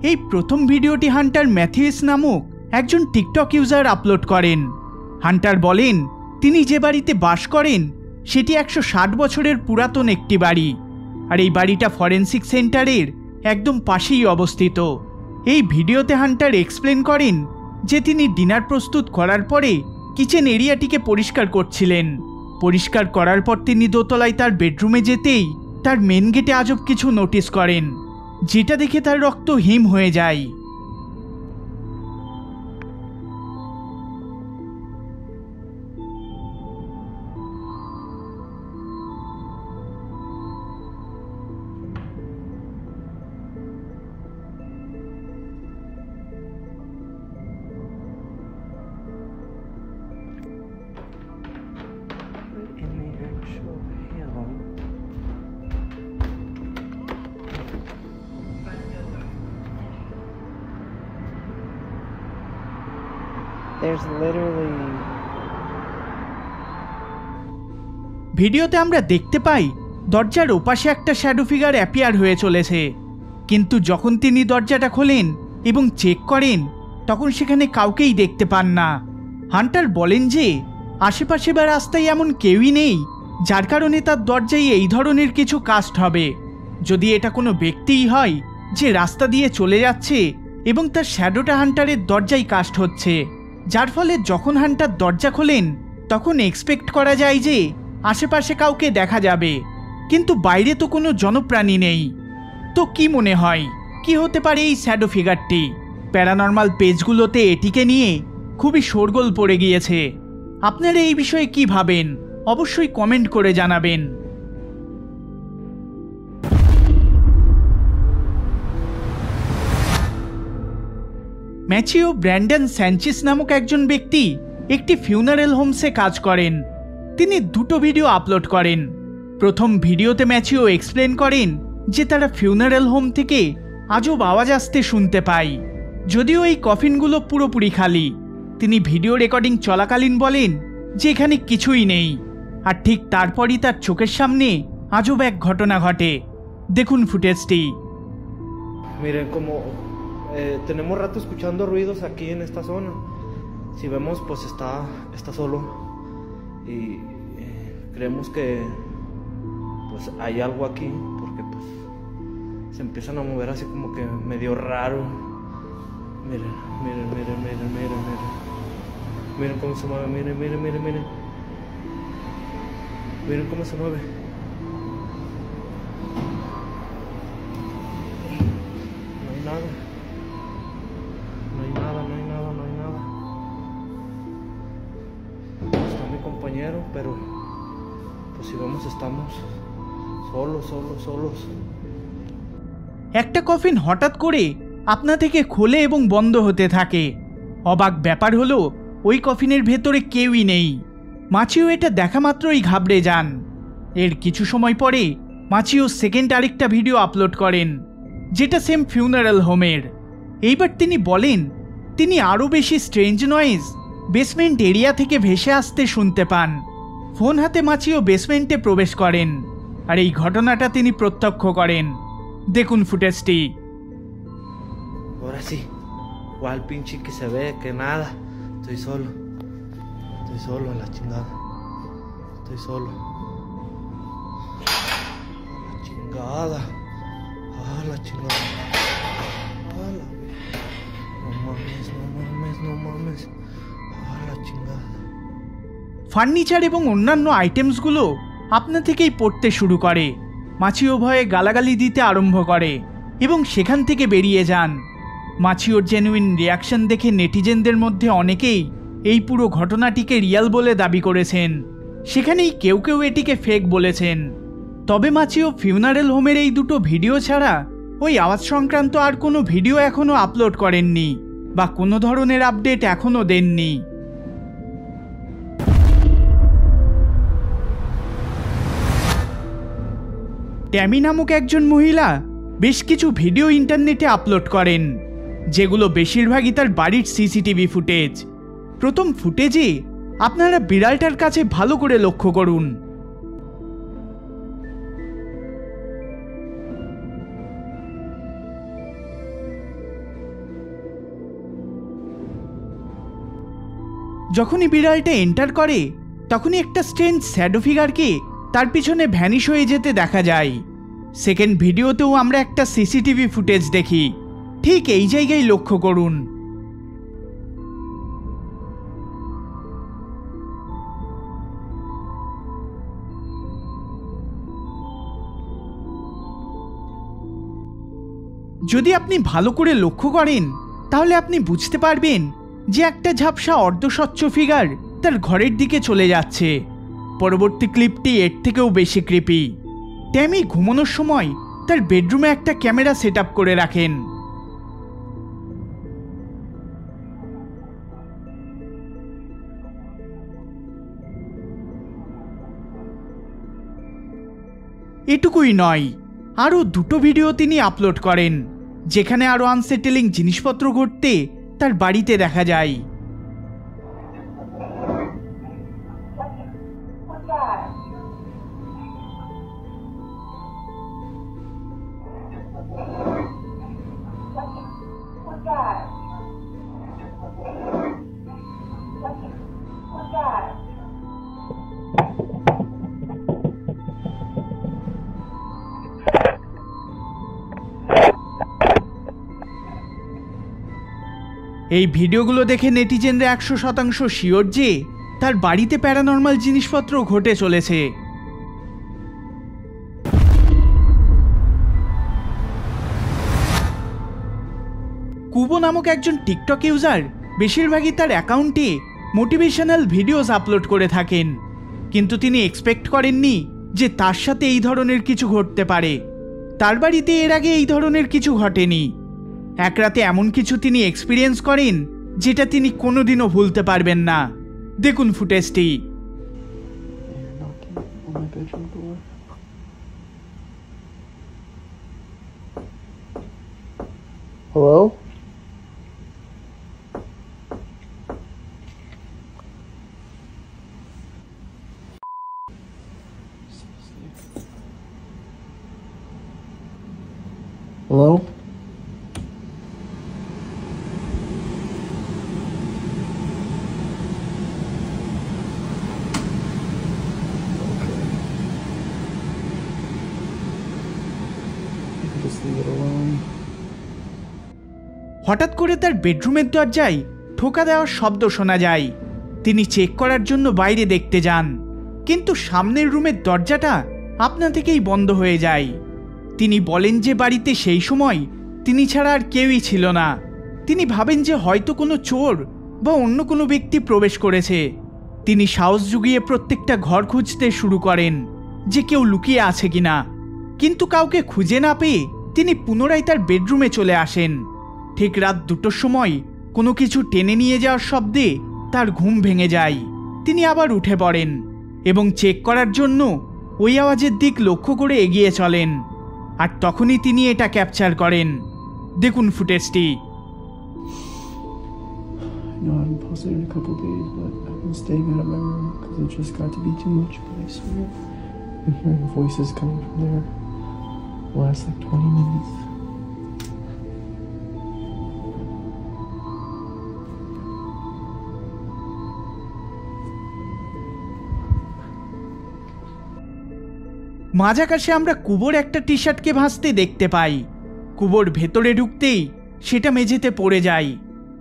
এই প্রথম ভিডিওটি হান্টার ম্যাথিউস নামক একজন টিকটক ইউজার আপলোড করেন। হান্টার বলেন তিনি যে বাড়িতে বাস করেন সেটি 160 বছরের পুরাতন একটি বাড়ি, আর এই বাড়িটা ফরেন্সিক সেন্টারের একদম পাশেই অবস্থিত। এই ভিডিওতে হান্টার এক্সপ্লেন করেন যে তিনি ডিনার প্রস্তুত করার পরে কিচেন এরিয়াটিকে পরিষ্কার করছিলেন। পরিষ্কার করার পর তিনি দোতলায় তার বেডরুমে যেতেই তার মেন গেটে আজব কিছু নোটিস করেন, যেটা দেখে তার রক্ত হিম হয়ে যায়। There's literally ভিডিওতে আমরা দেখতে পাই দরজার ওপাশে একটা শ্যাডো ফিগার অ্যাপিয়ার হয়ে চলেছে, কিন্তু যখন তিনি দরজাটা খোলেন এবং চেক করেন তখন সেখানে কাউকেই দেখতে পান না। হান্টার বলেন যে আশেপাশে বা রাস্তায় এমন কেউই নেই, যার কারণে তার দরজায় এই ধরনের কিছু কাস্ট হবে। যদি এটা কোনো ব্যক্তিই হয় যে রাস্তা দিয়ে চলে যাচ্ছে এবং তার শ্যাডোটা হান্টারের দরজায় কাস্ট হচ্ছে, যার ফলে যখন হান্টার দরজা খোলেন তখন এক্সপেক্ট করা যায় যে আশেপাশে কাউকে দেখা যাবে, কিন্তু বাইরে তো কোনো জনপ্রাণী নেই। তো কি মনে হয় কি হতে পারে এই শ্যাডো ফিগারটি? প্যারানর্মাল পেজগুলোতে এটিকে নিয়ে খুবই শোরগোল পড়ে গিয়েছে। আপনারা এই বিষয়ে কি ভাবেন অবশ্যই কমেন্ট করে জানাবেন। ম্যাথিউ ব্র্যান্ডন স্যাঞ্চেস নামক একজন ব্যক্তি একটি ফিউনারেল হোমসে কাজ করেন। তিনি দুটো ভিডিও আপলোড করেন। প্রথম ভিডিওতে ম্যাথিউ এক্সপ্লেন করেন যে তারা ফিউনারেল হোম থেকে আজব আওয়াজ আসতে শুনতে পায়, যদিও এই কফিনগুলো পুরোপুরি খালি। তিনি ভিডিও রেকর্ডিং চলাকালীন বলেন যে এখানে কিছুই নেই, আর ঠিক তারপরই তার চোখের সামনে আজব এক ঘটনা ঘটে। দেখুন ফুটেজটি। Miren, como tenemos rato escuchando ruidos aquí en esta zona. Si vemos, pues está solo y creemos que pues hay algo aquí, porque pues se empiezan a mover así como que medio raro. Miren, miren, miren, miren, miren, miren. Miren cómo se mueve, miren, miren, miren, miren. Miren cómo se mueve. No hay nada. No hay nada, no hay nada, no hay nada. Está mi compañero, pero pues si vemos estamos solos. একটা coffin হঠাৎ করে আপনা থেকে খোলে এবং বন্ধ হতে থাকে। অবাক ব্যাপার হলো ওই কফিনের ভেতরে কেউই নেই। মাচিও এটা দেখা মাত্রই ঘাবড়ে যান। এর কিছু সময় পরে মাচিও সেকেন্ড আরেকটা ভিডিও আপলোড করেন, যেটা সেম ফিউনারাল হোমের। এইবার তিনি বলেন তিনি আরও বেশি স্ট্রেঞ্জ নয়েজ বেসমেন্ট এরিয়া থেকে ভেসে আসতে শুনতে পান। ফোন হাতে মাচিও বেসমেন্টে প্রবেশ করেন, আর এই ঘটনাটা তিনি প্রত্যক্ষ করেন। দেখুন ফুটেজটি। Ahora sí. ¿Cuál pinche que se ve? Que nada. Estoy solo a la chingada. Estoy solo. A la chingada. A la chingada. A la... No mames, no mames, no mames. A la chingada. Furniture এবং অন্যান্য আইটেমসগুলো আপনা থেকেই পড়তে শুরু করে। মাচিও ভয়ে গালাগালি দিতে আরম্ভ করে এবং সেখান থেকে বেরিয়ে যান। মাচিওর জেনুইন রিয়াকশন দেখে নেটিজেনদের মধ্যে অনেকেই এই পুরো ঘটনাটিকে রিয়াল বলে দাবি করেছেন, সেখানেই কেউ কেউ এটিকে ফেক বলেছেন। তবে মাচিও ফিউনারেল হোমের এই দুটো ভিডিও ছাড়া ওই আওয়াজ সংক্রান্ত আর কোনো ভিডিও এখনও আপলোড করেননি বা কোনো ধরনের আপডেট এখনও দেননি। ট্যামি নামক একজন মহিলা বেশ কিছু ভিডিও ইন্টারনেটে আপলোড করেন, যেগুলো বেশিরভাগই তার বাড়ির সিসিটিভি ফুটেজ। প্রথম ফুটেজে আপনারা বিড়ালটার কাছে ভালো করে লক্ষ্য করুন। যখনই বিড়ালটা এন্টার করে তখনই একটা স্ট্রেঞ্জ শ্যাডো ফিগারকে তার পিছনে ভ্যানিশ হয়ে যেতে দেখা যায়। সেকেন্ড ভিডিওতেও আমরা একটা সিসিটিভি ফুটেজ দেখি, ঠিক এই জায়গায় লক্ষ্য করুন। যদি আপনি ভালো করে লক্ষ্য করেন তাহলে আপনি বুঝতে পারবেন যে একটা ঝাপসা অর্ধস্বচ্ছ ফিগার তার ঘরের দিকে চলে যাচ্ছে। পরবর্তী ক্লিপটি এর থেকেও বেশি ক্রিপি। ট্যামি ঘুমানোর সময় তার বেডরুমে একটা ক্যামেরা সেট আপ করে রাখেন। এটুকুই নয়, আরও 2টো ভিডিও তিনি আপলোড করেন যেখানে আরও আনসেটেলিং জিনিসপত্র ঘটতে তার বাড়িতে দেখা যায়। এই ভিডিওগুলো দেখে নেটিজেনরা 100% শিওর যে তার বাড়িতে প্যারানর্মাল জিনিসপত্র ঘটে চলেছে। কুবো নামক একজন টিকটক ইউজার বেশিরভাগই তার অ্যাকাউন্টে মোটিভেশনাল ভিডিওস আপলোড করে থাকেন, কিন্তু তিনি এক্সপেক্ট করেননি যে তার সাথে এই ধরনের কিছু ঘটতে পারে। তার বাড়িতে এর আগে এই ধরনের কিছু ঘটেনি। এক রাতে এমন কিছু তিনি এক্সপিরিয়েন্স করেন যেটা তিনি কোনোদিনও ভুলতে পারবেন না। দেখুন ফুটেজটি। Hello? Hello? Just leave it alone. হঠাৎ করে তার বেডরুমের দরজায় ঠোকা দেওয়ার শব্দ শোনা যায়। তিনি চেক করার জন্য বাইরে দেখতে যান, কিন্তু সামনের রুমের দরজাটা আপনা থেকেই বন্ধ হয়ে যায়। তিনি বলেন যে বাড়িতে সেই সময় তিনি ছাড়া আর কেউই ছিল না। তিনি ভাবেন যে হয়তো কোনো চোর বা অন্য কোনো ব্যক্তি প্রবেশ করেছে। তিনি সাহস জুগিয়ে প্রত্যেকটা ঘর খুঁজতে শুরু করেন যে কেউ লুকিয়ে আছে কিনা, কিন্তু কাউকে খুঁজে না পেয়ে তিনি পুনরায় তার বেডরুমে চলে আসেন। ঠিক রাত 2টোর সময় কোনো কিছু টেনে নিয়ে যাওয়ার শব্দে তার ঘুম ভেঙে যায়। তিনি আবার উঠে পড়েন এবং চেক করার জন্য ওই আওয়াজের দিক লক্ষ্য করে এগিয়ে চলেন, আর তখনই তিনি এটা ক্যাপচার করেন। দেখুন ফুটেজটি। No, I haven't posted in a couple days, but I've been staying out of my room because it just got to be too much. But I swear, I'm hearing voices coming from there. The last like 20 minutes. মাঝ আকাশে আমরা কুবোর একটা টি শার্টকে ভাসতে দেখতে পাই। কুবোর ভেতরে ঢুকতেই সেটা মেঝেতে পড়ে যায়।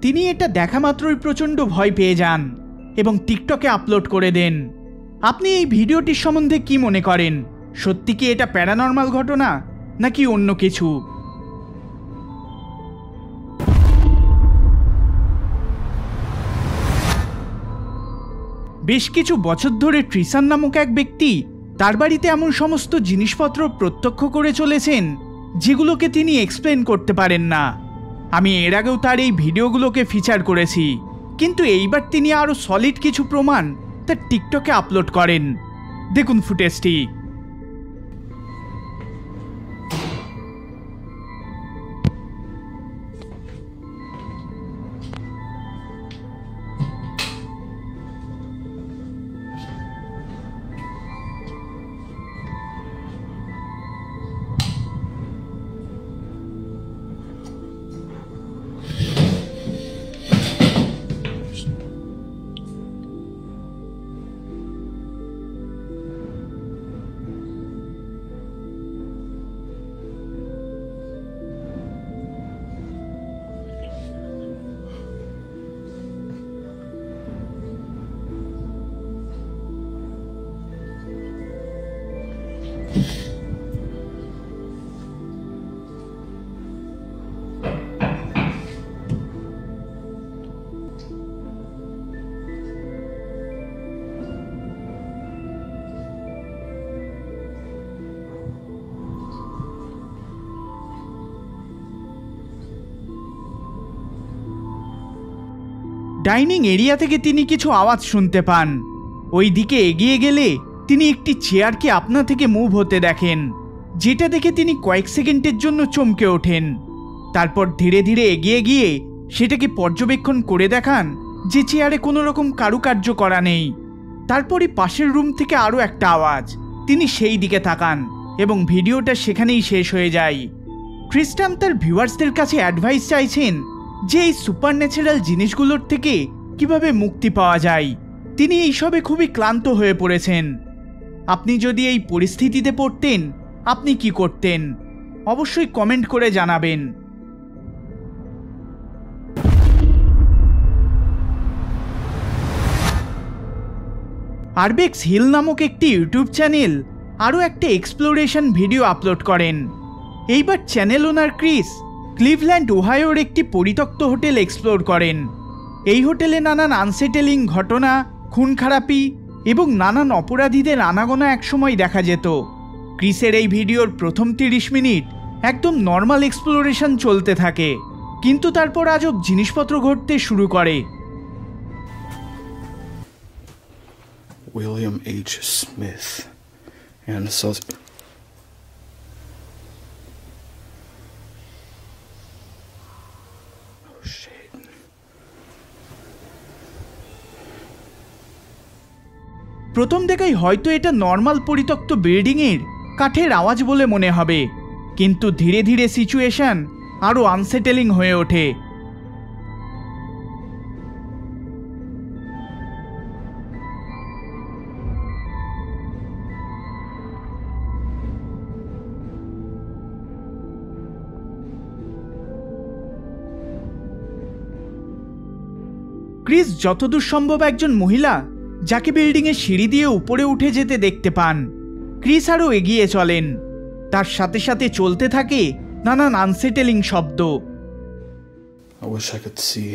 তিনি এটা দেখা মাত্রই প্রচণ্ড ভয় পেয়ে যান এবং টিকটকে আপলোড করে দেন। আপনি এই ভিডিওটির সম্বন্ধে কি মনে করেন? সত্যি কি এটা প্যারানর্মাল ঘটনা নাকি অন্য কিছু? বেশ কিছু বছর ধরে ট্রিসান নামক এক ব্যক্তি তার বাড়িতে এমন সমস্ত জিনিসপত্র প্রত্যক্ষ করে চলেছেন যেগুলোকে তিনি এক্সপ্লেন করতে পারেন না। আমি এর আগেও তার এই ভিডিওগুলোকে ফিচার করেছি, কিন্তু এইবার তিনি আরও সলিড কিছু প্রমাণ তার টিকটকে আপলোড করেন। দেখুন ফুটেজটি। ডাইনিং এরিয়া থেকে তিনি কিছু আওয়াজ শুনতে পান। ওই দিকে এগিয়ে গেলে তিনি একটি চেয়ারকে আপনা থেকে মুভ হতে দেখেন, যেটা দেখে তিনি কয়েক সেকেন্ডের জন্য চমকে ওঠেন। তারপর ধীরে ধীরে এগিয়ে গিয়ে সেটাকে পর্যবেক্ষণ করে দেখান যে চেয়ারে কোনো রকম কারুকার্য করা নেই। তারপরই পাশের রুম থেকে আরও একটা আওয়াজ। তিনি সেই দিকে তাকান এবং ভিডিওটা সেখানেই শেষ হয়ে যায়। ক্রিস্টান তার ভিউয়ার্সদের কাছে অ্যাডভাইস চাইছেন যে এই সুপারন্যাচারাল জিনিসগুলোর থেকে কিভাবে মুক্তি পাওয়া যায়। তিনি এইসবে খুবই ক্লান্ত হয়ে পড়েছেন। আপনি যদি এই পরিস্থিতিতে পড়তেন আপনি কি করতেন? অবশ্যই কমেন্ট করে জানাবেন। আরবেক্স হিল নামক একটি ইউটিউব চ্যানেল আরও একটা এক্সপ্লোরেশন ভিডিও আপলোড করেন। এইবার চ্যানেল ওনার ক্রিস ক্লিভল্যান্ড ওহাইওর একটি পরিত্যক্ত হোটেল এক্সপ্লোর করেন। এই হোটেলে নানান আনসেটেলিং ঘটনা, খুন খারাপি এবং নানান অপরাধীদের আনাগোনা একসময় দেখা যেত। ক্রিসের এই ভিডিওর প্রথম 30 মিনিট একদম নর্মাল এক্সপ্লোরেশন চলতে থাকে, কিন্তু তারপর আজব জিনিসপত্র ঘটতে শুরু করে। William H. Smith and প্রথম দেখাই হয়তো এটা নর্মাল পরিত্যক্ত বিল্ডিংয়ের কাঠের আওয়াজ বলে মনে হবে, কিন্তু ধীরে ধীরে সিচুয়েশন আরও আনসেটেলিং হয়ে ওঠে। ক্রিস যতদূর সম্ভব একজন মহিলা যাকে বিল্ডিংয়ের সিঁড়ি দিয়ে উপরে উঠে যেতে দেখতে পান। ক্রিস আরও এগিয়ে চলেন, তার সাথে সাথে চলতে থাকে নানান আনসেটেলিং শব্দ। I wish I could see.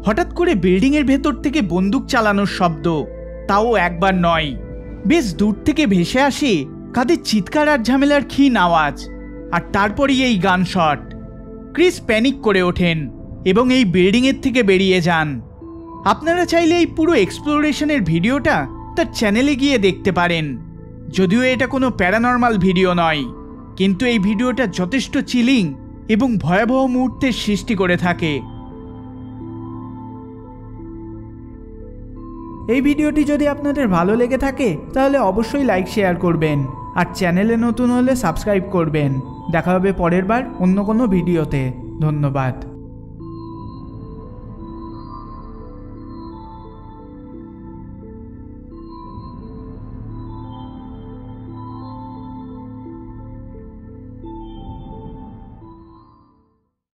হঠাৎ করে বিল্ডিংয়ের ভেতর থেকে বন্দুক চালানোর শব্দ, তাও একবার নয়, বেশ দূর থেকে ভেসে আসে কাদের চিৎকার আর ঝামেলার ক্ষীণ আওয়াজ। আর তারপরই এই গানশট। ক্রিস প্যানিক করে ওঠেন এবং এই বিল্ডিংয়ের থেকে বেরিয়ে যান। আপনারা চাইলে এই পুরো এক্সপ্লোরেশনের ভিডিওটা তার চ্যানেলে গিয়ে দেখতে পারেন। যদিও এটা কোনো প্যারানর্মাল ভিডিও নয়, কিন্তু এই ভিডিওটা যথেষ্ট চিলিং এবং ভয়াবহ মুহূর্তের সৃষ্টি করে থাকে। এই ভিডিওটি যদি আপনাদের ভালো লেগে থাকে তাহলে অবশ্যই লাইক শেয়ার করবেন, আর চ্যানেলে নতুন হলে সাবস্ক্রাইব করবেন। দেখা হবে পরের বার অন্য কোনো ভিডিওতে। ধন্যবাদ।